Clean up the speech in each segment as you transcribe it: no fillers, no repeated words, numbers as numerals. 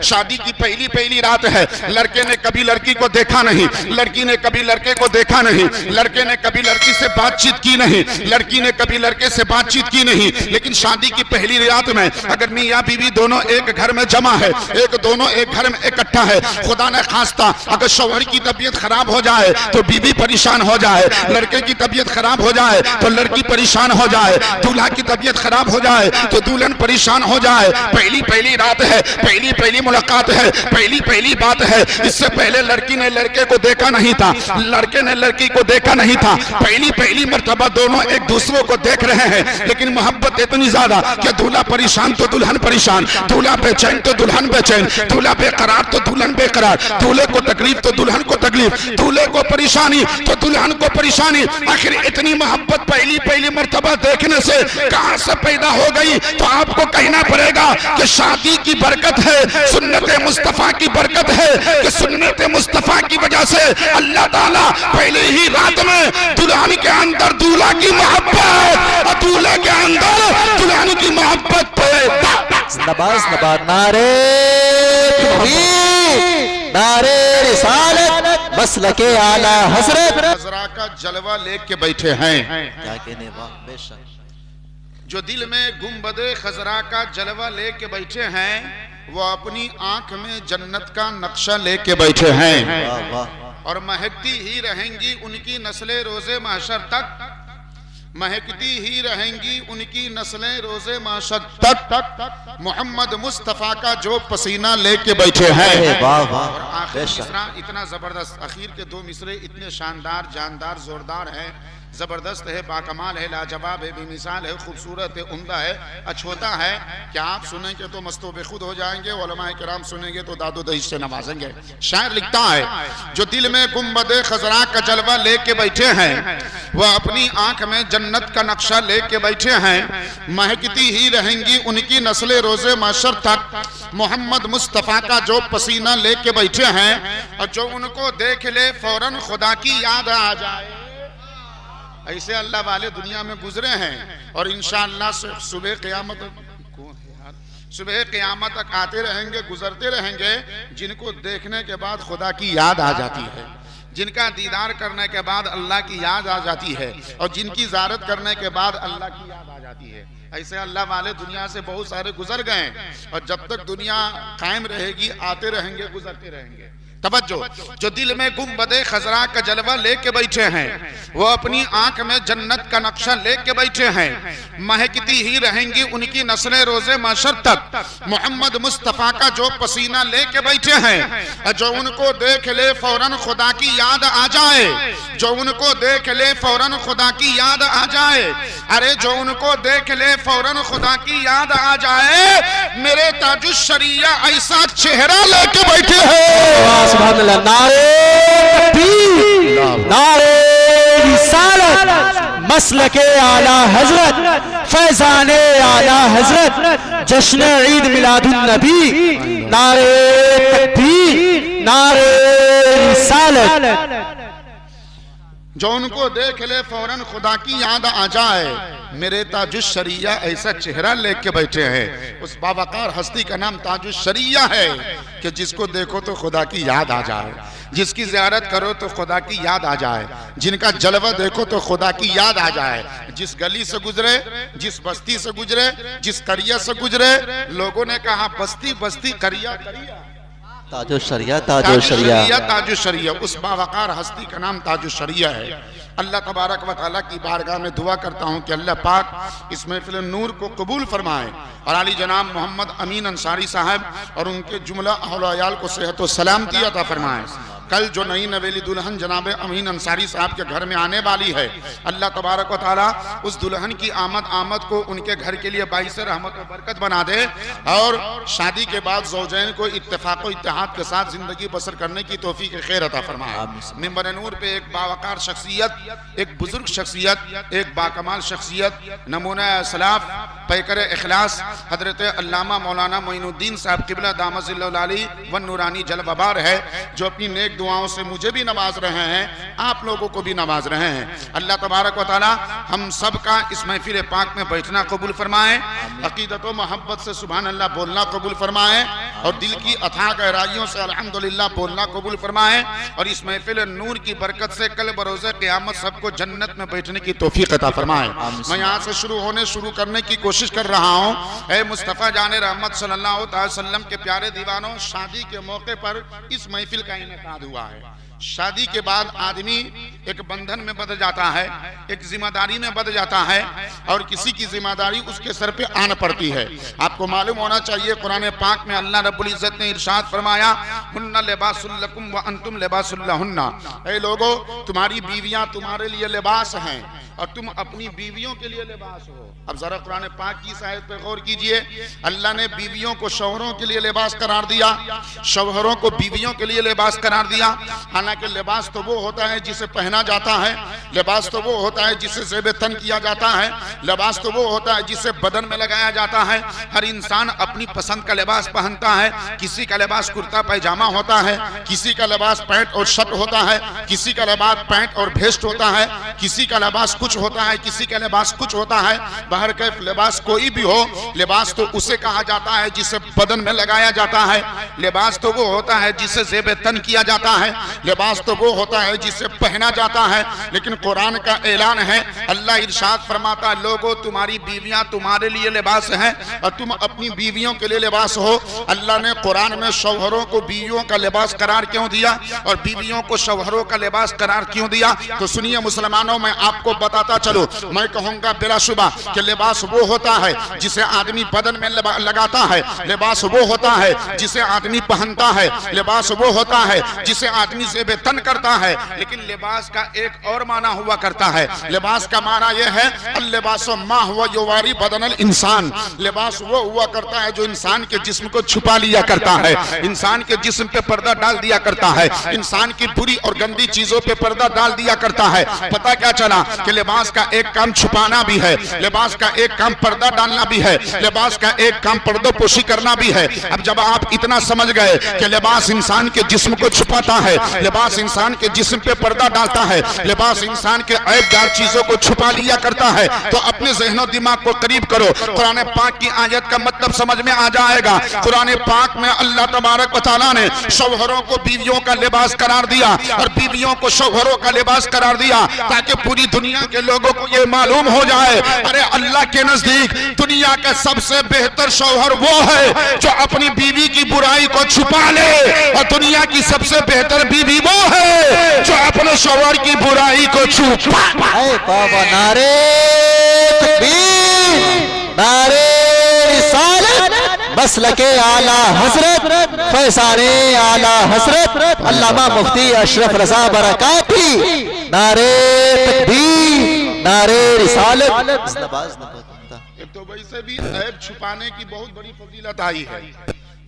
शादी की पहली पहली रात है, लड़के ने कभी लड़की को देखा नहीं, लड़की ने कभी लड़के को देखा नहीं, लड़के ने कभी लड़की से बातचीत की नहीं, लड़की ने कभी लड़के से बातचीत की नहीं। लेकिन शादी की पहली रात में अगर मियाँ बीवी दोनों एक घर में जमा है, दोनों एक घर में इकट्ठा है, खुदा ने खास्ता अगर शौहर की तबीयत खराब हो जाए तो बीवी परेशान हो जाए, लड़के की तबीयत खराब हो जाए तो लड़की परेशान हो जाए, दूल्हा की तबीयत खराब हो जाए तो दुल्हन परेशान हो जाए। पहली पहली रात है, पहली पहली मुलाकात है, पहली पहली बात है। इससे पहले लड़की ने लड़के को देखा नहीं था, लड़के ने लड़की को देखा नहीं था। पहली पहली मर्तबा दोनों एक दूसरे को देख रहे हैं, लेकिन मोहब्बत इतनी ज्यादा कि दूल्हा परेशान तो दुल्हन परेशान, दूल्हा बेचैन तो दुल्हन बेचैन, दूल्हा बेकरार तो दुल्हन बेकरार, दूल्हे को तकलीफ तो दुल्हन को तकलीफ, दूल्हे को परेशानी तो दुल्हन को परेशानी। आखिर इतनी मोहब्बत पहली पहली मर्तबा देखने से कहां से पैदा हो गई? तो आपको कहना पड़ेगा कि शादी की बरकत है, सुन्नत मुस्तफा की बरकत है कि सुन्नत मुस्तफा की वजह से अल्लाह ताला पहले ही रात में दुल्हन के अंदर दूल्हा की मोहब्बत और दूल्हे के अंदर दुल्हन की मोहब्बत पैदा। नारे नारे रिसालत मसलके आला हजरत खजरा का जलवा लेके बैठे हैं। क्या कहने वाह बेशक। जो दिल में गुंबदे खजरा का जलवा लेके बैठे हैं वो अपनी आंख में जन्नत का नक्शा लेके बैठे हैं। वाह वाह। और महकती ही रहेंगी उनकी नस्लें रोजे महशर तक, महकती ही रहेंगी उनकी नस्लें रोजे महशर तक। मोहम्मद मुस्तफा का जो पसीना लेके बैठे हैं। वाह वाह। और आखिरी मिसरा इतना जबरदस्त, आखिर के दो मिसरे इतने शानदार, जानदार, जोरदार हैं, जबरदस्त है, बाकमाल है, लाजवाब है, बेमिसाल है, खूबसूरत है, उम्दा है, अछोता है कि आप सुनेंगे तो मस्तो बेखुद हो जाएंगे, उलमाए किराम सुनेंगे तो दादो दही से नवाजेंगे। शायर लिखता है जो दिल में गुंबदे खजरा का जलवा लेके बैठे हैं वह अपनी आंख में जन्नत का नक्शा लेके बैठे हैं, महकती ही रहेंगी उनकी नस्लें रोजे महशर तक। मोहम्मद मुस्तफा का जो पसीना लेके बैठे हैं और जो उनको देख ले फौरन खुदा की याद आ जाए। ऐसे अल्लाह वाले दुनिया में गुजरे हैं और इंशाअल्लाह सुबह क़यामत सुबह क़यामत तक आते रहेंगे, गुजरते रहेंगे, जिनको देखने के बाद खुदा की याद आ जाती है, जिनका दीदार करने के बाद अल्लाह की याद आ जाती है और जिनकी ज़ियारत करने के बाद अल्लाह की याद आ जाती है। ऐसे अल्लाह वाले दुनिया से बहुत सारे गुजर गए और जब तक दुनिया कायम रहेगी आते रहेंगे, गुजरते रहेंगे। तवज्जो, जो दिल में गुंबदे खजरा का जलवा लेके बैठे हैं वो अपनी आंख में जन्नत का नक्शा लेके बैठे हैं, महकती ही रहेंगी उनकी नस्लें रोजे महशर तक। मोहम्मद मुस्तफा का जो पसीना लेके बैठे हैं जो उनको देख ले फौरन खुदा की याद आ जाए, जो उनको देख ले फौरन खुदा की याद आ जाए। अरे जो उनको देख ले फौरन खुदा की याद आ जाए, मेरे ताजुश शरिया ऐसा चेहरा लेके बैठे हैं। नारे नारे रिसालत मसलके आला हजरत फैजाने आला हजरत जश्न ईद मिलादुन नबी। नारे तकबीर नारे रिसालत। जो उनको देख ले फौरन खुदा की याद आ जाए, मेरे ताजुश शरिया ऐसा चेहरा लेके बैठे हैं। उस बावकार हस्ती का नाम ताजुश शरिया है कि जिसको देखो तो खुदा की याद आ जाए, जिसकी ज़ियारत करो तो खुदा की याद आ जाए, जिनका जलवा देखो तो खुदा की याद आ जाए। जिस गली से गुजरे, जिस बस्ती से गुजरे, जिस करिया से गुजरे, लोगों ने कहा बस्ती बस्ती करिया करिया, ताजो शरिया ताजो शरिया ताजो शरिया। उस बावकार हस्ती का नाम ताजो शरिया है। अल्लाह तबारक व तआला की बारगाह में दुआ करता हूँ कि अल्लाह पाक इस महफिल नूर को कबूल फरमाए और आली जनाब मोहम्मद अमीन अंसारी साहब और उनके जुमला अहल अयाल को सेहत व सलामती अता फरमाए। कल जो नई नवेली दुल्हन जनाब अमीन अंसारी साहब के घर में आने वाली है, अल्लाह तबारक व तआला उस दुल्हन की आमद को उनके घर के लिए बाइस रहमत व बरकत बना दे और शादी के बाद ज़ौजैन को इत्तेफाक व इत्तेहाद के साथ जिंदगी बसर करने की तौफीक खैर अता फरमाए। मिंबर नूर पे एक बावकार शख्सियत, एक बुजुर्ग शख्सियत, एक बाकमाल शख्सियत, नमूना सलाफ, पैकर इखलास हजरत अल्लामा मौलाना मोइनुद्दीन साहब क़िबला दामत ज़िल्लुल आली व नूरानी जलवबार है, जो अपनी नेक दुआओं से मुझे भी नवाज रहे हैं, आप लोगों को भी नवाज रहे हैं। अल्लाह तबारक व तआला हम सब का इस महफिल पाक में बैठना कबूल फरमाए, अकीदत व मोहब्बत से सुभान अल्लाह बोलना कबूल फरमाए और दिल की अथाह गहराइयों से अल्हम्दुलिल्लाह बोलना कबूल फरमाए और इस महफिल नूर की बरकत से कल बरोज़े क़यामत सबको जन्नत में बैठने की तौफीक अता फरमाए। मैं यहाँ से शुरू करने की कोशिश कर रहा हूँ। ऐ मुस्तफ़ा जाने रहमत सल्लल्लाहु अलैहि वसल्लम के प्यारे दीवानों, शादी के मौके पर इस महफिल का इनेकाद हुआ है। शादी के बाद आदमी एक बंधन में बंध जाता है, एक जिम्मेदारी में बंध जाता है और किसी की जिम्मेदारी उसके सर पे आन पड़ती है। आपको मालूम होना चाहिए कुरान पाक में अल्लाह रब्बुल इज्जत ने इरशाद फरमाया, हुन्ना लिबासुल लकुम व अंतुम लिबासुल लहुन्ना। ऐ लोगो, तुम्हारी बीवियां तुम्हारे लिए लिबास हैं और तुम अपनी बीवियों के लिए लिबास हो। अब जरा कुरान पाक की इस आयत पे गौर कीजिए। अल्लाह ने बीवियों को शौहरों के लिए लिबास करार दिया, शौहरों को बीवियों के लिए लिबास करार दिया। हालांकि लिबास तो वो होता है जिसे पहना जाता है, लिबास तो वो होता है जिसे ज़ेब तन किया जाता है, लिबास तो वो होता है जिसे बदन में लगाया जाता है। हर इंसान अपनी पसंद का लिबास पहनता है। किसी का लिबास कुर्ता पैजामा होता है, किसी का लिबास पैंट और शर्ट होता है, किसी का लिबास पैंट और वेस्ट होता है, किसी का लिबास कुछ होता है, किसी का लिबास कुछ होता है। बाहर के लिबास कोई भी हो, लिबास तो उसे कहा जाता है जिसे बदन में लगाया जाता है। लिबास तो वो होता है जिसे ज़ेब तन किया जाता है, लिबास तो वो होता है जिसे पहना जाता है। लेकिन कुरान का ऐलान है, अल्लाह इरशाद फरमाता है, लोगों तुम्हारी बीवियां तुम्हारे लिए लिबास हैं और तुम अपनी बीवियों के लिए लिबास हो। अल्लाह ने कुरान में शौहरों को बीवियों का लिबास करार क्यों दिया और बीवियों को शौहरों का लिबास करार क्यों दिया? तो सुनिए मुसलमानों, मैं आपको बताता चलो। मैं कहूंगा बिलाशुबा कि लिबास वो होता है जिसे आदमी बदन में लगाता है, लिबास वो होता है जिसे आदमी पहनता है, लिबास वो होता है जिसे आदमी ज़ेब तन करता है। लेकिन लिबास का एक और माना हुआ करता है। लिबास का माना यह है, अल-लिबासु मा हुवा युवारी बदनल इंसान। लिबास वो हुआ करता है जो इंसान के जिस्म को छुपा लिया करता है, इंसान के जिस्म पे पर्दा डाल दिया करता है, इंसान की बुरी और गंदी चीजों पे पर्दा डाल दिया करता है। पता क्या चला कि लिबास का एक काम छुपाना भी है, लिबास का एक काम पर्दा डालना भी है, लिबास का एक काम पर्दोपोशी करना भी है। अब जब आप इतना समझ गए कि लिबास इंसान के जिस्म को छुपाता है, लिबास इंसान के जिस्म पे पर्दा डालता है, लिबास इंसान के ऐबदार चीजों को छुपा लिया करता है, तो अपने ज़हनो दिमाग को करीब करो, कुरान पाक की आयत का मतलब समझ में आ जाएगा। कुरान पाक में अल्लाह तबारक व तआला ने शौहरों को बीवियों का लिबास करार दिया और बीवियों को शौहरों का लिबास करार दिया, ताकि पूरी दुनिया के लोगों को ये मालूम हो जाए, अरे अल्लाह के नजदीक दुनिया का सबसे बेहतर शौहर वो है जो अपनी बीवी की बुराई को छुपा ले, और दुनिया की सबसे बेहतर बीवी वो है जो अपने शौहर की बुराई को छुपा। बाबा नारे तकबीर, नारे रिसालत, मसलके आला हजरत, फैसाने आला हजरत अल्लामा मुफ्ती अशरफ रजा बरकाती, नारे तकबीर, नारे रिसालत। तो वैसे भी ऐब छुपाने की बहुत बड़ी फजीलत आई है।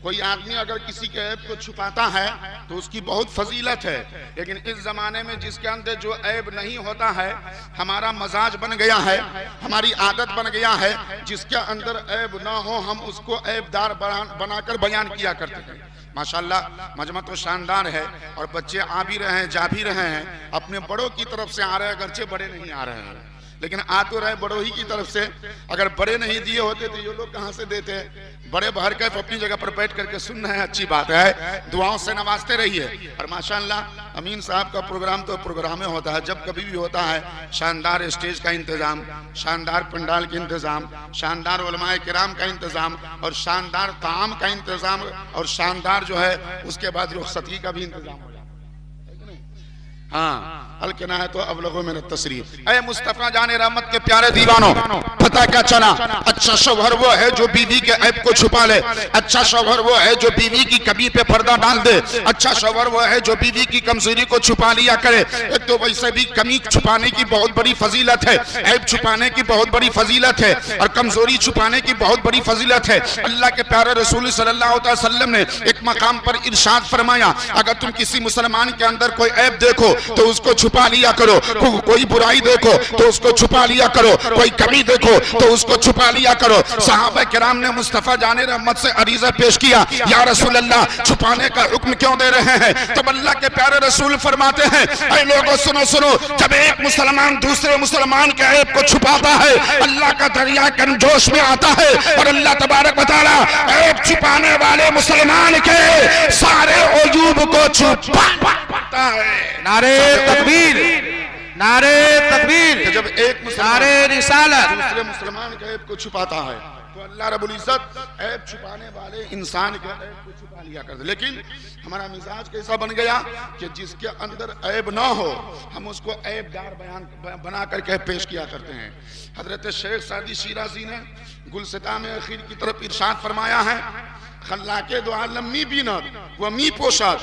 कोई आदमी अगर किसी के ऐब को छुपाता है तो उसकी बहुत फजीलत है। लेकिन इस जमाने में जिसके अंदर जो ऐब नहीं होता है, हमारा मजाज बन गया है, हमारी आदत बन गया है, जिसके अंदर ऐब ना हो हम उसको ऐबदार बनाकर बयान किया करते हैं। माशाल्लाह मजमा तो शानदार है और बच्चे आ भी रहे हैं, जा भी रहे हैं, अपने बड़ों की तरफ से आ रहे हैं, अगरचे बड़े नहीं आ रहे हैं, लेकिन आ तो रहे बड़ों ही की तरफ से। अगर बड़े नहीं दिए होते तो ये लोग कहाँ से देते? बड़े बहर कैफ अपनी जगह पर बैठ करके सुन रहे हैं, अच्छी बात है, दुआओं से नवाजते रहिए। और माशाअल्लाह अमीन साहब का प्रोग्राम तो प्रोग्राम में होता है, जब कभी भी होता है शानदार स्टेज का इंतजाम, शानदार पंडाल का इंतजाम, शानदार उलमाए किराम का इंतजाम और शानदार ताम का इंतजाम और शानदार जो है उसके बाद रुखसती का भी इंतजाम हो जाता है। हाँ, हल कहना है तो अब लोगों में तस्रीर। ऐ मुस्तफा जाने रहमत के प्यारे दीवानों, पता क्या चला? अच्छा शौहर वो है जो बीवी के ऐब को छुपा ले, अच्छा शौहर वो है जो बीवी की कमी पे पर्दा डाल दे, अच्छा शौहर वो है जो बीवी की कमजोरी को छुपा लिया करे। एक तो वैसे भी कमी छुपाने की बहुत बड़ी फजीलत है, ऐब छुपाने की बहुत बड़ी फजीलत है और कमजोरी छुपाने की बहुत बड़ी फजीलत है। अल्लाह के प्यारे रसूल सल्लल्लाहु अलैहि वसल्लम ने एक मकाम पर इरशाद फरमाया, अगर तुम किसी मुसलमान के अंदर कोई ऐब देखो तो उसको छुपा लिया करो, कोई बुराई देखो तो उसको छुपा लिया करो, कोई कमी देखो तो उसको छुपा लिया करो। सहाबा किराम ने मुस्तफा जाने रहमत से अरीजा पेश किया, या रसूल अल्लाह छुपाने का हुक्म क्यों दे रहे हैं? तब अल्लाह के प्यारे रसूल फरमाते हैं, ऐ लोगों सुनो सुनो, जब एक मुसलमान दूसरे मुसलमान के ऐब को छुपाता है, अल्लाह का दरिया जोश में आता है और अल्लाह तबारक व तआला ऐब छुपाने वाले मुसलमान के सारे अयूब को छुपाता है। नारे तकबीर, नारे तकबीर। जब एक नारे रिसालत दूसरे मुसलमान के ऐब को छुपाता है तो अल्लाह रब्बुल इज्जत ऐब छुपाने वाले इंसान के ऐब को छुपा लिया करते। लेकिन हमारा मिजाज कैसा बन गया कि जिसके अंदर ऐब ना हो हम उसको ऐबदार बयान बना करके पेश किया करते हैं। हजरत शेख सादी शिराजी ने गुलसिता में आखिर की तरफ इरशाद फरमाया है, खल्लाके दो आलम मी बीनात व मी पोशाद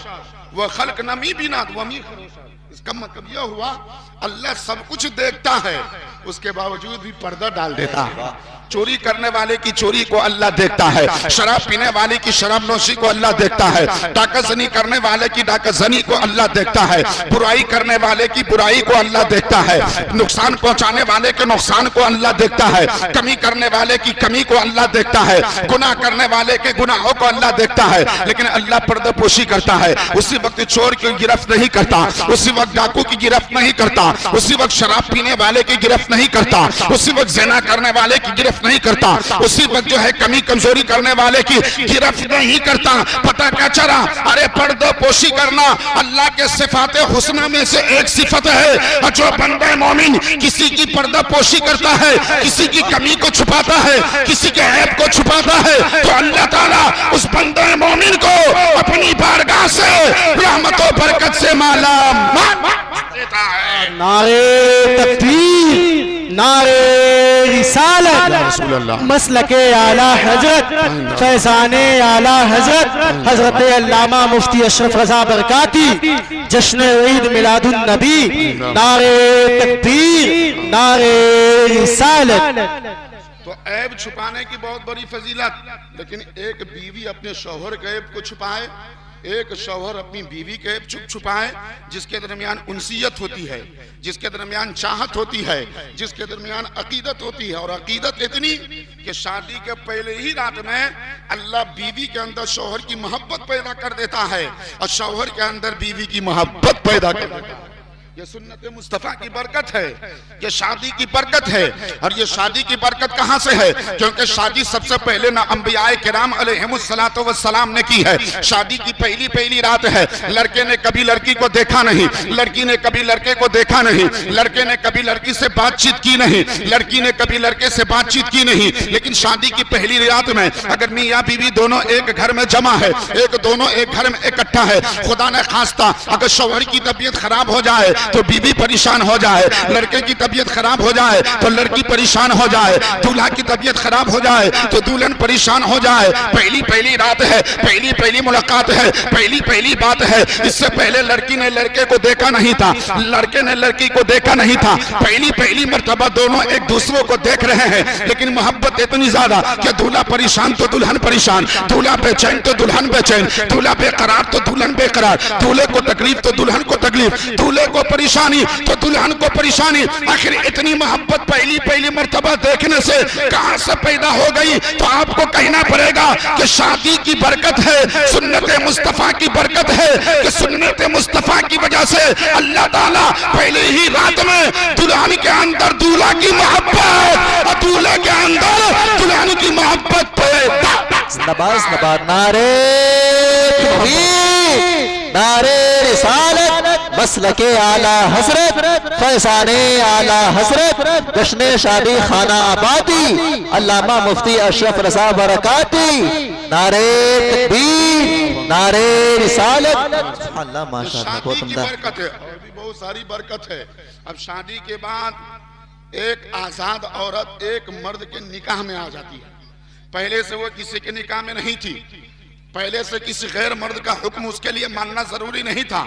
व खल्क न मी बीनात व मी खरोशाद। इसका मतलब यह हुआ अल्लाह सब कुछ देखता है, उसके बावजूद भी पर्दा डाल देता है। चोरी करने वाले की चोरी को अल्लाह देखता है, शराब पीने वाले की शराब नोशी को अल्लाह देखता है, डाकाजनी करने वाले की डाकाजनी को अल्लाह देखता है, बुराई करने वाले की बुराई को अल्लाह देखता है, नुकसान पहुंचाने वाले के नुकसान को अल्लाह देखता है, कमी करने वाले की कमी को अल्लाह देखता है, गुनाह करने वाले के गुनाहों को अल्लाह देखता है। लेकिन अल्लाह पर्दापोशी करता है। उसी वक्त चोर की गिरफ्त नहीं करता, उसी वक्त डाकू की गिरफ्त नहीं करता, उसी वक्त शराब पीने वाले की गिरफ्त नहीं करता, उसी वक्त ज़िना करने वाले की गिरफ्त नहीं करता, उसी वक्त जो है कमी कमजोरी करने वाले की गिरफ्त नहीं करता। पता क्या चला? अरे पर्दापोशी करना अल्लाह के सिफाते हुस्ना में से एक सिफत है। जो बंदे मोमिन किसी की पर्दापोशी करता है, किसी की कमी को छुपाता है, किसी के ऐब को छुपाता है, तो अल्लाह ताला उस बंदे मोमिन को अपनी बारगाह से रहमत और बरकत से माला देता है। नारे तकबीर, नारे रिसालत, मसलके आला हजरत, फैज़ाने आला हजरत हजरत अल्लामा मुफ्ती अशरफ रज़ा बरकाती, जश्न ईद मिलादुन नबी। नारे तकबीर, नारे रिसालत। तो ऐब छुपाने की बहुत बड़ी फजीलत, लेकिन एक बीवी अपने शौहर के ऐब को छुपाए, एक शौहर अपनी बीवी के ऐब छुपाए, जिसके दरमियान उनसियत होती है, जिसके दरमियान चाहत होती है, जिसके दरमियान अकीदत होती है। और अकीदत इतनी कि शादी के पहले ही रात में अल्लाह बीवी के अंदर शौहर की मोहब्बत पैदा कर देता है और शौहर के अंदर बीवी की मोहब्बत पैदा कर देता है। ये सुन्नत मुस्तफ़ा की बरकत है, ये शादी की बरकत है। और ये शादी की बरकत कहाँ से है? क्योंकि शादी सबसे पहले ना अंबियाए किराम अलैहिमुस्सलातु वस्सलाम ने की है। शादी की पहली रात है। लड़के ने कभी लड़की को देखा नहीं, लड़की ने कभी लड़के को देखा नहीं, लड़के ने कभी लड़की से बातचीत की नहीं, लड़की ने कभी लड़के से बातचीत की नहीं। लेकिन शादी की पहली रात में अगर मियाँ बीवी दोनों एक घर में जमा है, दोनों एक घर में इकट्ठा है, खुदा ने खास्ता अगर शौहर की तबीयत खराब हो जाए तो बीवी परेशान हो जाए, लड़के की तबीयत खराब हो जाए तो लड़की परेशान हो जाए, दूल्हा की तबीयत खराब हो जाए तो दुल्हन परेशान हो जाए। पहली रात है, पहली मुलाकात है, पहली बात है। इससे पहले लड़की ने लड़के को देखा नहीं था, लड़के ने लड़की को देखा नहीं था। पहली मर्तबा दोनों एक दूसरे को देख रहे हैं, लेकिन मोहब्बत इतनी ज्यादा कि दूल्हा परेशान तो दुल्हन परेशान, दूल्हा बेचैन तो दुल्हन बेचैन, दूल्हा बेकरार तो दुल्हन बेकरार, दूल्हे को तकलीफ तो दुल्हन को तकलीफ, दूल्हे को परेशानी तो दुल्हन को परेशानी। आखिर इतनी मोहब्बत पहली मर्तबा देखने से कहां से पैदा हो गई? तो आपको कहना पड़ेगा कि शादी की बरकत है, सुन्नत मुस्तफा की बरकत है कि सुन्नत मुस्तफा की वजह से अल्लाह ताला पहले ही रात में दुल्हन के अंदर दूल्हा की मोहब्बत और दूल्हे के अंदर दुल्हन की मोहब्बत पैदा। नबाज नारे नारे रिसालत, मसलके आला हजरत, फैज़ाने आला हजरत, जश्न शादी खाना आबादी, अल्लामा मुफ्ती अशरफ रज़ा बरकाती। नारे तकबीर, नारे रिसालत। अल्लाह माशाअल्लाह, बहुत उम्दा। बरकत है और भी बहुत सारी बरकत है। अब शादी के बाद एक आजाद औरत एक मर्द के निकाह में आ जाती है। पहले से वो किसी के निकाह में नहीं थी, पहले से किसी गैर मर्द का हुक्म उसके लिए मानना जरूरी नहीं था,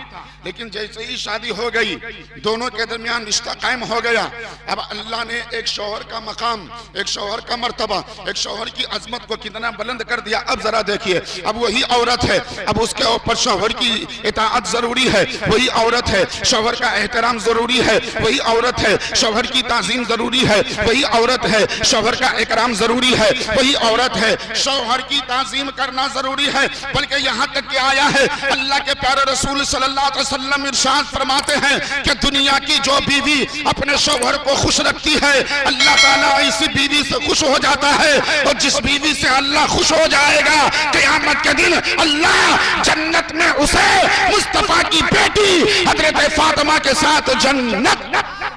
लेकिन जैसे ही शादी हो गई, दोनों के दरमियान रिश्ता कायम हो गया। अब अल्लाह ने एक शौहर का मकाम, एक शौहर का मर्तबा, एक शौहर की अजमत को कितना बुलंद कर दिया। अब जरा देखिए, अब वही औरत है, अब उसके ऊपर शौहर की इताअत जरूरी है, वही औरत है, शौहर का एहतराम जरूरी है, वही औरत है, शौहर की ताजीम जरूरी है, वही औरत है, शौहर का इकराम जरूरी है, वही औरत है, शौहर की ताजीम करना जरूरी है। बल्कि यहाँ तक कि आया है, अल्लाह के प्यारे रसूल सल्लल्लाहु अलैहि वसल्लम इरशाद फरमाते हैं कि दुनिया की जो बीवी अपने शौहर को खुश रखती है, अल्लाह ताला इसी बीवी से खुश हो जाता है। और जिस बीवी से अल्लाह खुश हो जाएगा, क़यामत के दिन अल्लाह जन्नत में उसे मुस्तफा की बेटी हजरत फातिमा के साथ जन्नत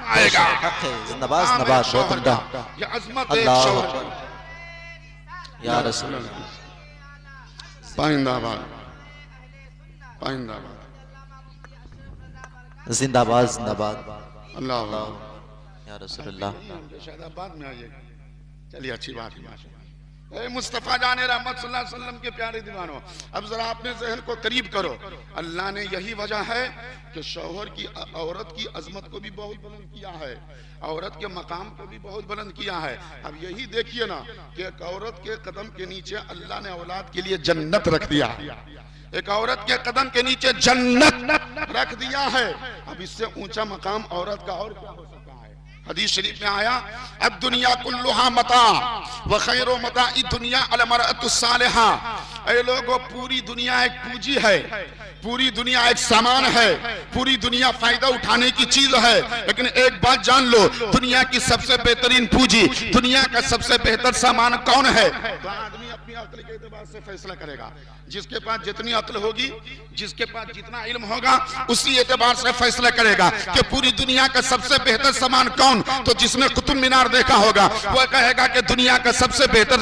आएगा। जिंदाबाद जिंदाबाद, बहुत उम्दा। ये अजमत है शौहर या रसूल अल्लाह। पाइंदाबाद पाइंदाबाद, जिंदाबाद जिंदाबाद, अल्लाह या रसूल अल्लाह। शायद बाद में आइए, चलिए अच्छी बात है। मुस्तफा जाने रहमत सल्लल्लाहु अलैहि वसल्लम के प्यारे दीवानों, अब जरा अपने जहन को करीब करो। अल्लाह ने यही वजह है कि शौहर की औरत की अजमत को भी बहुत बुलंद किया है, औरत के मकाम को भी बहुत बुलंद किया है। अब यही देखिए ना कि एक औरत के कदम के नीचे अल्लाह ने औलाद के लिए जन्नत रख दिया, एक औरत के कदम के नीचे जन्नत रख दिया है। अब इससे ऊंचा मकाम औरत का और क्या हो सकता है। हदीस शरीफ में आया, अब दुनिया कुल्लुहा मता व खैरो मता दुनिया अल मरअतु सालिहा। ऐ लोगों, पूरी दुनिया एक पूंजी है, पूरी दुनिया एक सामान है, पूरी दुनिया फायदा उठाने की चीज है। लेकिन एक बात जान लो, दुनिया की सबसे बेहतरीन पूंजी, दुनिया का सबसे बेहतर सामान कौन है? तो आदमी अपनी अक्ल के एतबार से फैसला करेगा। जिसके पास जितनी अक्ल होगी, जिसके पास जितना इल्म होगा, उसी एतबार से फैसला करेगा कि पूरी दुनिया का सबसे बेहतर सामान कौन। तो जिसने कुतुब मीनार देखा होगा वह कहेगा कि दुनिया का सबसे बेहतर,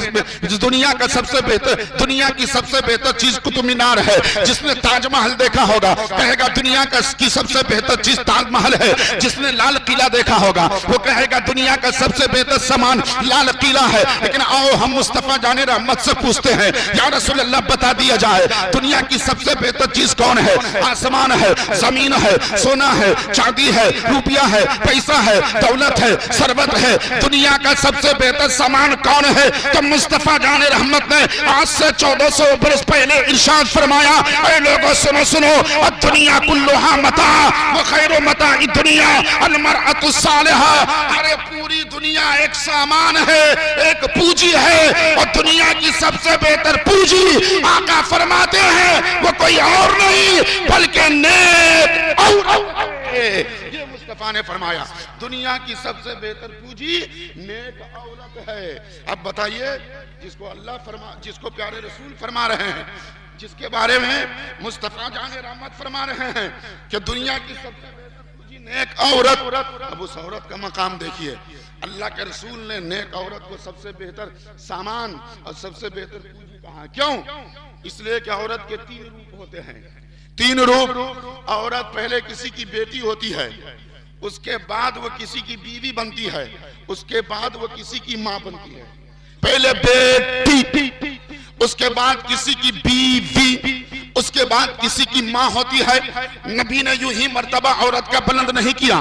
दुनिया का सबसे बेहतर, दुनिया की सबसे बेहतर चीज कुतुब मीनार है। जिसने ताजमहल देखा होगा कहेगा दुनिया की सबसे बेहतर चीज ताजमहल है। जिसने लाल किला देखा होगा वो कहेगा दुनिया का सबसे बेहतर सामान लाल किला है। लेकिन आओ हम मुस्तफा जाने रहमत से पूछते हैं, या रसूल अल्लाह बता दिया जाए दुनिया की सबसे बेहतर चीज कौन है? आसमान है, जमीन है, सोना है, चांदी है, रुपया है, पैसा है, दौलत है, सरबत है। दुनिया का सबसे बेहतर सामान कौन है? तो मुस्तफा जाने रहमत ने आज से 1400 बरस पहले इरशाद फरमाया, ऐ लोगों सुनो सुनो, दुनिया कुल्लुहा मता व खैरो मता दुनिया अल मरअतु सालिहा। अरे पूरी दुनिया एक सामान है, एक पूंजी है, और दुनिया की सबसे बेहतर पूंजी आका फरमाते हैं वो कोई और नहीं बल्कि नेक औरत। ये मुस्तफा ने फरमाया दुनिया की सबसे बेहतर पूंजी नेक औरत है। अब बताइए, जिसको अल्लाह फरमा, जिसको प्यारे रसूल फरमा रहे हैं, जिसके बारे में मुस्तफा जाने रहमत फरमा रहे हैं कि दुनिया की सबसे बेहतर पूंजी नेक औरत। अब उस औरत का मकाम देखिए, अल्लाह के रसूल ने नेक औरत को सबसे बेहतर सामान और सबसे बेहतर पूंजी कहा। क्यों? इसलिए कि औरत के 3 रूप होते हैं, 3 रूप। औरत पहले किसी की बेटी होती है, उसके बाद वो किसी की बीवी बनती है, उसके बाद वो किसी की माँ बनती है। पहले बेटी, उसके बाद किसी की बीवी, उसके बाद किसी की माँ होती है। नबी ने यूं ही मर्तबा औरत का बुलंद नहीं किया,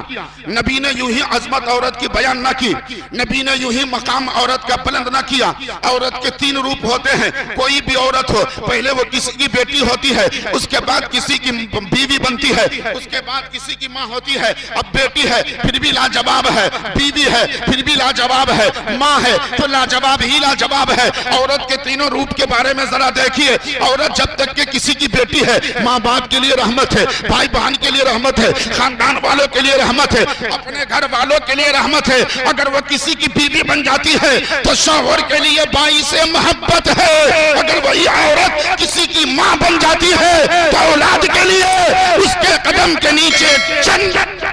नबी ने यूं ही अजमत औरत की बयान ना की, नबी ने यूं ही मकाम औरत का बुलंद ना किया। औरत के 3 रूप होते हैं। कोई भी औरत हो, पहले वो किसी की बेटी होती है, उसके बाद किसी की बीवी बनती है, उसके बाद किसी की माँ होती है। अब बेटी है फिर भी लाजवाब है, बीवी है फिर भी लाजवाब है, माँ है तो लाजवाब ही लाजवाब है। औरत के 3 रूप के बारे में जरा देखिए। औरत जब तक के किसी की बेटी है, माँ बाप के लिए रहमत है, भाई बहन के लिए रहमत है, खानदान वालों के लिए रहमत है, अपने घर वालों के लिए रहमत है। अगर वो किसी की बीवी बन जाती है तो शौहर के लिए बाइस मोहब्बत है। अगर वही औरत किसी की माँ बन जाती है तो औलाद के लिए उसके कदम के नीचे जन्नत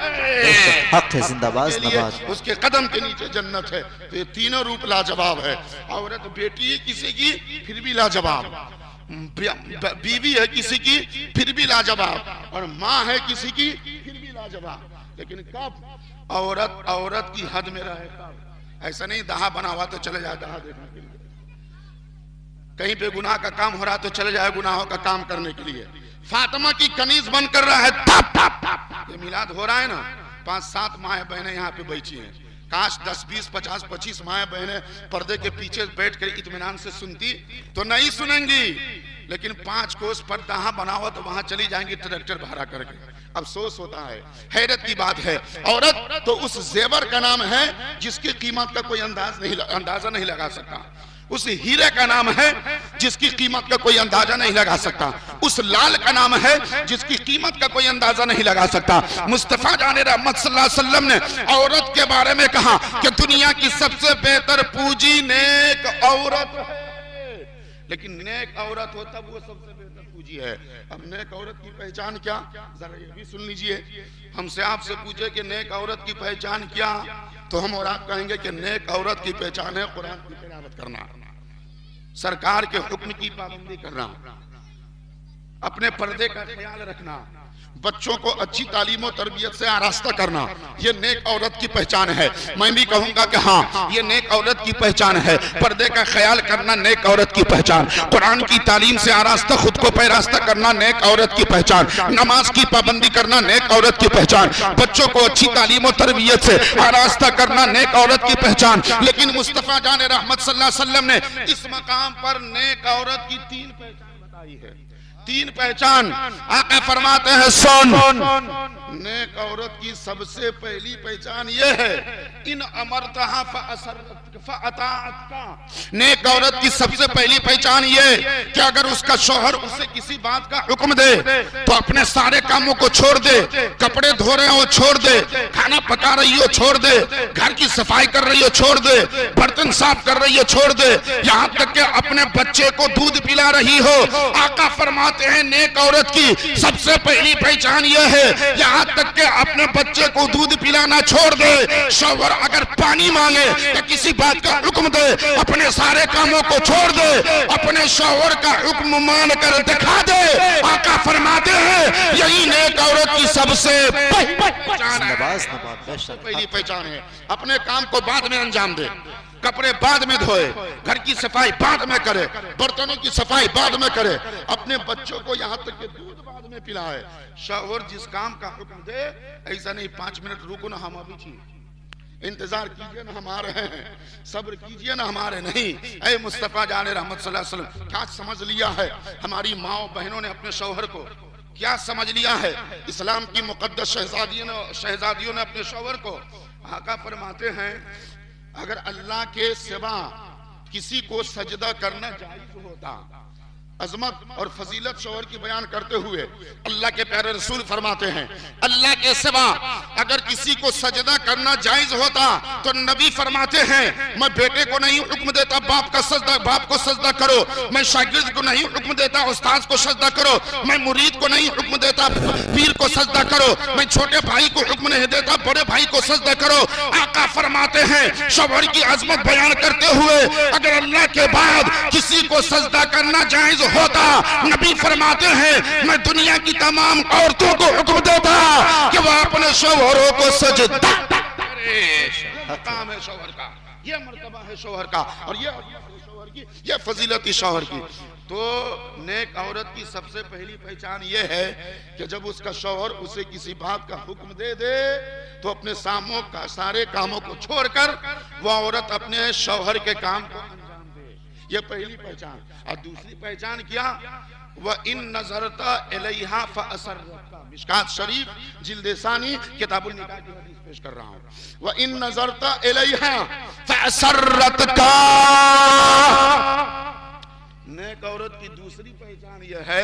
हक है। जिंदाबाद जिंदाबाद, उसके कदम के नीचे जन्नत है। तो ये 3 रूप लाजवाब है। औरत बेटी है किसी की फिर भी लाजवाब, बीवी है किसी की फिर भी लाजवाब, और माँ है किसी की फिर भी लाजवाब। लेकिन कब औरत की हद में रहे, कब? ऐसा नहीं दहा बना हुआ तो चले जाए दहा देखने के लिए। कहीं पे गुनाह का काम हो रहा तो चले जाए गुनाहों का काम करने के लिए। फातिमा की कनीज बंद कर रहा है, टप टप टप। ये मिलाद हो रहा है ना, 5-7 माएँ बहनें यहाँ पे बैठी हैं। काश 10, 20, 50, 25 माएँ बहनें पर्दे के पीछे बैठ कर इत्मीनान से सुनती तो नहीं सुनेंगी, लेकिन 5 कोस पर्दा बना हुआ तो वहां चली जाएंगी ट्रैक्टर भाड़ा करके। अफसोस होता है, हैरत की बात है। औरत तो उस जेवर का नाम है जिसकी कीमत का कोई अंदाजा नहीं लगा सकता। उस हीरे का नाम है जिसकी कीमत का कोई अंदाजा नहीं लगा सकता। उस लाल का नाम है जिसकी कीमत का कोई अंदाजा नहीं लगा सकता। मुस्तफा जाने रहमत सल्लल्लाहु अलैहि वसल्लम ने औरत के बारे में कहा कि दुनिया की सबसे बेहतर पूजी नेक औरत है, लेकिन नेक औरत हो तब वो सबसे बेहतर पूजी है। अब नेक औरत की पहचान क्या, जरा ये भी सुन लीजिए। हमसे आपसे पूछे कि नेक औरत की पहचान क्या, तो हम और आप कहेंगे कि नेक औरत की पहचान है कुरान की तिलावत करना, सरकार के हुक्म की पाबंदी करना, अपने पर्दे का ख्याल रखना, बच्चों को अच्छी तालीम और तरबियत से आरास्ता करना, ये नेक औरत की पहचान है। मैं भी कहूंगा कि हाँ, ये नेक औरत की पहचान है। पर्दे का ख्याल करना नेक औरत की पहचान, कुरान की तालीम से आरास्ता, खुद को पैरास्ता करना नेक औरत की पहचान, नमाज की पाबंदी करना नेक औरत की पहचान, बच्चों को अच्छी तालीम और तरबियत से आरास्ता करना नेक औरत की पहचान। लेकिन मुस्तफा जाने रहमत सल्लल्लाहु अलैहि वसल्लम ने इस मकाम पर नेक औरत की 3 पहचान बताई है। 3 पहचान आका फरमाते हैं, सुन। नेक औरत की सबसे पहली पहचान यह है, इन अमरतहा फअताअतका। नेक औरत की सबसे पहली पहचान ये कि अगर उसका शौहर उसे किसी बात का हुक्म दे तो अपने सारे कामों को छोड़ दे, कपड़े धो रहे हो छोड़ दे, खाना पका रही हो छोड़ दे, घर की सफाई कर रही हो छोड़ दे, बर्तन साफ कर रही हो छोड़ दे, यहाँ तक कि अपने बच्चे को दूध पिला रही हो। आका फरमाते हैं नेक औरत की सबसे पहली पहचान यह है, यहाँ तक के अपने बच्चे को दूध पिलाना छोड़ दे। शौहर अगर पानी मांगे या किसी बात का हुक्म दे, अपने सारे कामों को छोड़ दे, अपने शौहर का हुक्म मान कर दिखा दे। आका फरमाते हैं यही नेक औरत की सबसे पहचान है, पहली पहचान है। अपने काम को बाद में अंजाम दे, कपड़े बाद में धोए, घर की सफाई बाद में करे, बर्तनों की सफाई बाद में करे, अपने बच्चों को यहाँ तक कि दूध बाद में पिलाए। शौहर जिस काम का हुक्म दे, ऐसा नहीं 5 मिनट रुको ना, हम अभी चाहिए, इंतजार कीजिए ना, हम आ रहे हैं, सब्र कीजिए ना, हमारे नहीं। ऐ मुस्तफा जाने रहमत सल्लल्लाहु अलैहि वसल्लम, क्या समझ लिया है हमारी माओ बहनों ने अपने शौहर को, क्या समझ लिया है इस्लाम की मुकद्दस शहजादियों ने अपने शौहर को। आका फरमाते हैं अगर अल्लाह के सिवा किसी को सजदा करना जायज होता, अजमत और फजीलत शौहर की बयान करते हुए अल्लाह के प्यारे रसूल फरमाते हैं अल्लाह के सिवा अगर किसी को सजदा करना जायज होता तो नबी फरमाते हैं मैं बेटे को नहीं हुक्म देता बाप को सजदा करो, मैं शागिर्द को नहीं हुक्म देता उस्ताद को सजदा करो, मैं मुरीद को नहीं हुक्म देता पीर को सजदा करो, मैं छोटे भाई को हुक्म नहीं देता बड़े भाई को सजदा करो। आका फरमाते हैं शौहर की अजमत बयान करते हुए अगर अल्लाह के बाद किसी को सजदा करना जायज होता, नबी फरमाते हैं मैं दुनिया की तमाम औरतों को हुक्म देता कि वह अपने शौहरों को सजदा करे। मकाम है शौहर का, ये मर्तबा है शौहर का, और ये शौहर की ये फजीलत शौहर की। तो नेक औरत की सबसे पहली पहचान ये है कि जब उसका शौहर उसे किसी बात का हुक्म दे दे तो अपने सारे कामों को छोड़कर वह औरत अपने शौहर के काम को अंजाम दे, ये पहली पहचान। और दूसरी पहचान क्या, वह इन नजरता इलैहा फअसरता, मिशकात शरीफ जिल्द सानी किताबुल निकाह की हदीस पेश कर रहा हूं। वह इन नजरता इलैहा फअसरता, नेक औरत की दूसरी पहचान यह है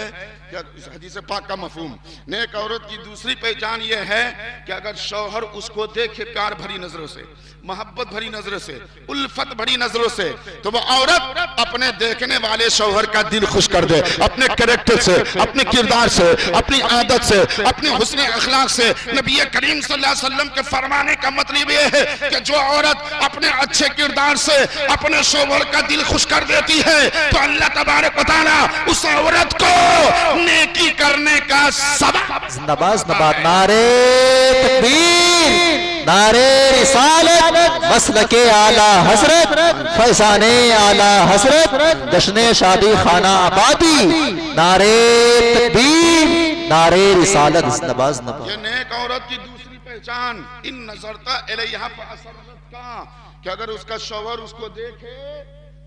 कि हदीस पाक का मफहूम, नेक औरत की दूसरी पहचान यह है कि अगर शौहर उसको देखे प्यार भरी नजरों से, मोहब्बत भरी नजरों से, उल्फत भरी नजरों से, तो वह औरत अपने देखने वाले शौहर का दिल खुश कर दे, अपने कैरेक्टर से, अपने किरदार से, अपनी आदत से, अपने हुस्न अखलाक से। नबी करीम सल्लल्लाहु अलैहि वसल्लम के फरमाने का मतलब यह है कि जो औरत अपने अच्छे किरदार से अपने शौहर का दिल खुश कर देती है तो अल्लाह तबारक व तआला उस औरत को नेकी करने का सबब। जिंदाबाद जिंदाबाद, नारे तकबीर, नारे रिसालत, मसलके आला हजरत फैजाने आला हजरत जश्न शादी खाना आबादी नारे तकबीर नारे रिसालत नवाज नवाज। ये नेक औरत की दूसरी पहचान इन नजरता इलैहा फअसरत का, कि अगर उसका शौहर उसको देखे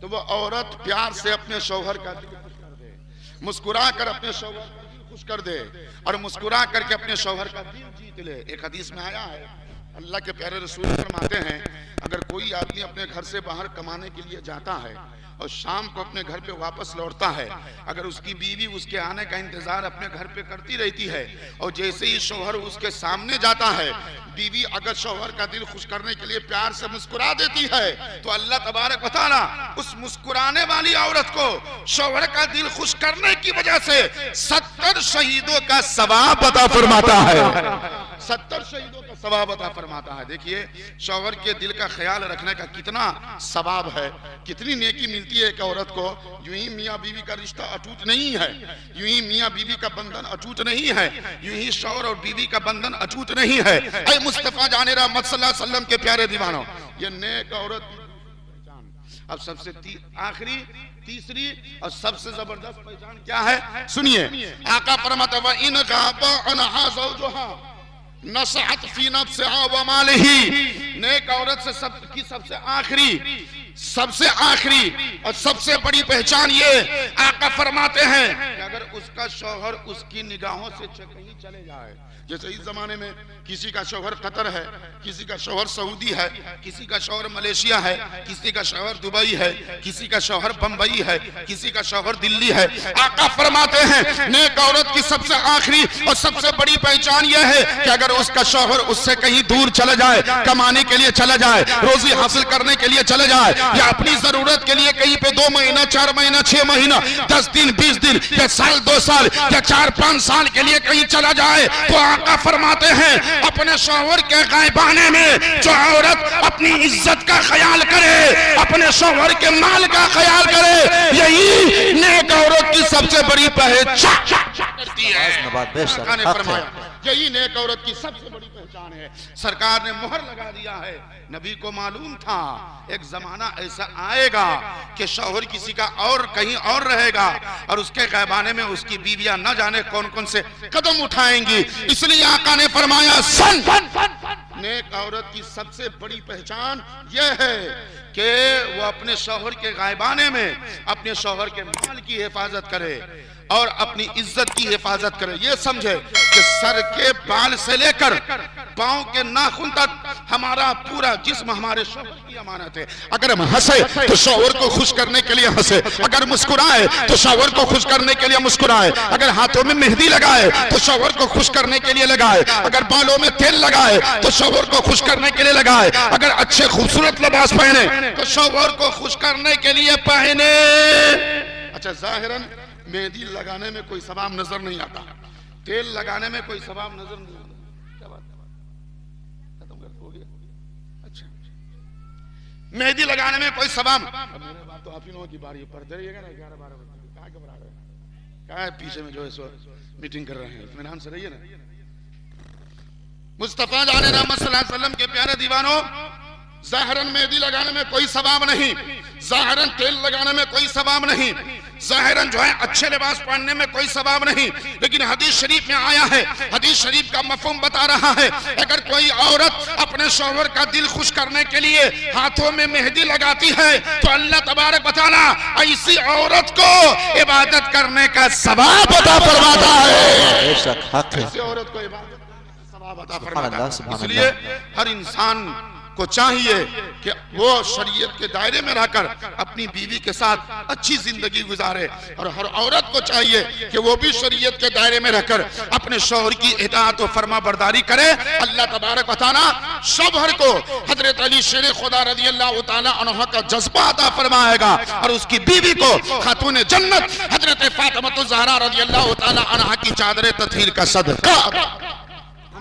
तो वो औरत प्यार से अपने शौहर का दिल खुश कर दे, मुस्कुरा कर अपने शौहर का दिल खुश कर दे और मुस्कुरा करके अपने शौहर का दिल जीत ले। एक हदीस में आया है, अल्लाह के प्यारे रसूल फरमाते हैं, अगर कोई आदमी अपने घर से बाहर कमाने के लिए जाता है और शाम को अपने घर पे वापस लौटता है, अगर उसकी बीवी उसके आने का इंतजार अपने घर पे करती रहती है और जैसे ही शौहर उसके सामने जाता है, बीवी अगर शौहर का दिल खुश करने के लिए प्यार से मुस्कुरा देती है तो अल्लाह तबारक व तआला उस मुस्कुराने वाली औरत को शौहर का दिल खुश करने की वजह से 70 शहीदों का सवाब अता फरमाता है। 70 शहीदों का सवाब अता फरमाता है। देखिए शौहर के दिल का ख्याल रखने का कितना सवाब है, कितनी नेकी मिलती है एक औरत को। यूं ही मियाँ बीवी का रिश्ता अटूट नहीं है, यूं ही मियाँ बीवी का बंधन अटूट नहीं है, यूं ही शौहर और बीवी का बंधन अटूट नहीं है। ऐ मुस्तफा जाने रहमत सल्लल्लाहु अलैहि वसल्लम के प्यारे दीवानों, ये नेक औरत की पहचान। अब सबसे आखिरी तीसरी और सबसे जबरदस्त पहचान क्या है, सुनिए। आका फरमाते व इन गाबा अनहा ज़ौजुहा नसहत फी नफ्सिहा व मालिही। नेक औरत से सबसे आखिरी और सबसे बड़ी पहचान ये आका फरमाते हैं कि अगर उसका शौहर उसकी निगाहों से कहीं चले जाए, जैसे इस जमाने में किसी का शौहर कतर है, किसी का शौहर सऊदी है, किसी का शौहर मलेशिया है, किसी का शौहर दुबई है, किसी का शौहर बंबई है, किसी का शौहर दिल्ली है। आका फरमाते हैं नेक औरत की सबसे आखिरी और सबसे बड़ी पहचान यह है कि अगर उसका शौहर उससे कहीं दूर चला जाए, कमाने के लिए चला जाए, रोजी हासिल करने के लिए चला जाए, या अपनी जरूरत के लिए कहीं पे 2 महीना 4 महीना 6 महीना 10 दिन 20 दिन या साल 2 साल या 4-5 साल के लिए कहीं चला जाए, तो आका फरमाते हैं अपने शौहर के गायबाने में जो औरत अपनी इज्जत का ख्याल करे, अपने शौहर के माल का ख्याल करे, यही नेक औरत की सबसे बड़ी पहचान करती है। सरकार ने फरमाया यही नेक औरत की सबसे बड़ी पहचान है। सरकार ने मोहर लगा दिया है। नबी को मालूम था एक जमाना ऐसा आएगा कि शौहर किसी का और कहीं और रहेगा और उसके गैबाने में उसकी बीवियां न जाने कौन कौन से कदम उठाएंगी। इसलिए आका ने फरमाया नेक औरत की सबसे बड़ी पहचान यह है कि वो अपने शौहर के गायबाने में अपने शौहर के माल की हिफाजत करे और अपनी इज्जत की हिफाजत करे। ये समझे कि सर के बाल से लेकर पांव के नाखून तक हमारा पूरा जिस्म हमारे शौहर की अमानत है। अगर हम हंसे तो शौहर को खुश करने के लिए हंसे, अगर मुस्कुराए तो शौहर को खुश करने के लिए मुस्कुराए, अगर हाथों में मेहंदी लगाए तो शौहर को खुश करने के लिए लगाए, अगर बालों में तेल लगाए तो शौहर को खुश करने के लिए लगाए, अगर अच्छे खूबसूरत लिबास पहने तो शौहर को खुश करने के लिए पहने। अच्छा जाहिरन मेहंदी लगाने में कोई सवाब नजर नहीं आता, तेल लगाने में कोई सवाब नजर नहीं आता। क्या बात खत्म कर हो गया? अच्छा मेहंदी लगाने में कोई सवाब, मेरे बात तो आप ही लोगों की बारी पढ़ते रहिएगा ना 11-12 बजे। क्या घबरा रहे हैं, क्या है पीछे में जो है सो मीटिंग कर रहे हैं, इत्मीनान से रहिए ना। मुस्तफा जाने रहमत सल्लल्लाहु अलैहि वसल्लम के प्यारे दीवानों, ज़ाहिरन मेहंदी लगाने में कोई सवाब नहीं, ज़ाहिरन तेल लगाने में कोई सवाब नहीं, ज़ाहिरन जो है अच्छे लिबास पहनने में कोई सवाब नहीं, लेकिन हदीस शरीफ में आया है, हदीस शरीफ का मफ़हूम बता रहा है, अगर कोई औरत अपने शौहर का दिल खुश करने के लिए हाथों में मेहंदी लगाती है तो अल्लाह तबारक व तआला ऐसी औरत को इबादत करने का सवाब अता फरमाता है। ऐसी औरत को इबादत करने का सवाब अता फरमाता है। इसलिए हर इंसान को चाहिए कि वो शरीयत के दायरे में रहकर अपनी बीवी के साथ अच्छी जिंदगी गुजारे, और हर औरत को चाहिए कि वो भी शरीयत के दायरे में रहकर अपने शौहर की इताअत और फर्मा बरदारी करे। अल्लाह तबारक व तआला शौहर को हजरत अली शेर खुदा रज़ियल्लाहु तआला अन्हा का जज्बा अता फरमाएगा और उसकी बीवी को खातून जन्नत हजरत फातिमा ज़हरा रज़ियल्लाहु तआला अन्हा की चादर तत्हीर का सदका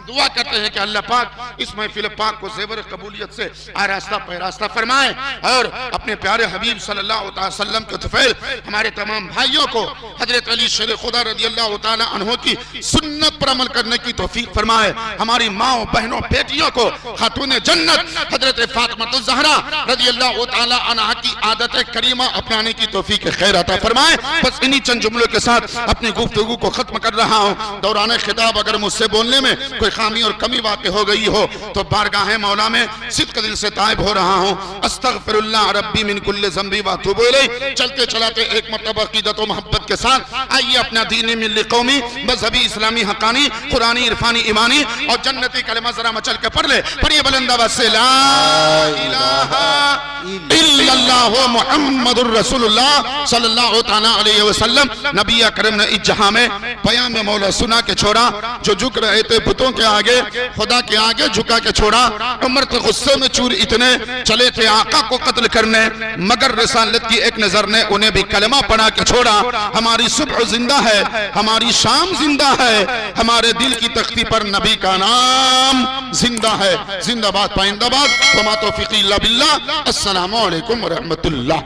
दुआ करते हैं कि अल्लाह पाक इस महफिल पाक को ज़ेवर कबूलियत से आरास्ता पैरास्ता फरमाए और अपने प्यारे हबीब सल्लल्लाहु अलैहि वसल्लम के तुफैल हमारे तमाम भाइयों को हजरत अली शेर खुदा रज़ियल्लाहु ताला अन्हु की सुन्नत पर अमल करने की तौफीक फरमाए। हमारी माओ बहनों बेटियों को खातून जन्नत हजरत फातिमा ज़हरा रज़ियल्लाहु ताला अन्हा की आदत करीमा अपनाने की तौफीक खैर अता फरमाए। बस इन्हीं चंद जुमलों के साथ अपनी गुफ्तगू को खत्म कर रहा हूँ। दौरान खिताब अगर मुझसे बोलने में कोई खामी और कमी वाक़ई हो गई हो तो बारगाह मौला में सिद्क़ दिल से ताइब हो रहा हूँ। अस्तग़फिरुल्लाह रब्बी मिन कुल्लि ज़ंबी व अतूबु इलैह। चलते चलाते एक मरतबा अक़ीदत व मोहब्बत के साथ आइए अपना दीनी मिल्ली कौमी मजहबी इस्लामी हक़ानी कुरानी इरफानी ईमानी और जन्नती कलमा जरा मचल के पढ़ ले। पढ़िए बुलंद आवाज़ से ला इलाहा इल्लल्लाह मुहम्मदुर रसूलुल्लाह सल्लल्लाहु ताला अलैहि वसल्लम। नबी अकरम ने इस जहां में पयाम मौला सुना के छोड़ा, जो झुक रहे थे बुतों के आगे खुदा के आगे झुका के छोड़ा। उमर के गुस्से में चूर इतने चले थे आका को कत्ल करने, मगर रिसालत की एक नजर ने उन्हें भी कलमा पढ़ा के छोड़ा। हमारी सुबह जिंदा है, हमारी शाम जिंदा है, हमारे दिल की तख्ती पर नबी का नाम जिंदा है। जिंदाबाद पाइंदाबाद। वमा तौफीक़ी इल्ला बिल्लाह। अस्सलामु अलैकुम व रहमतुल्लाह।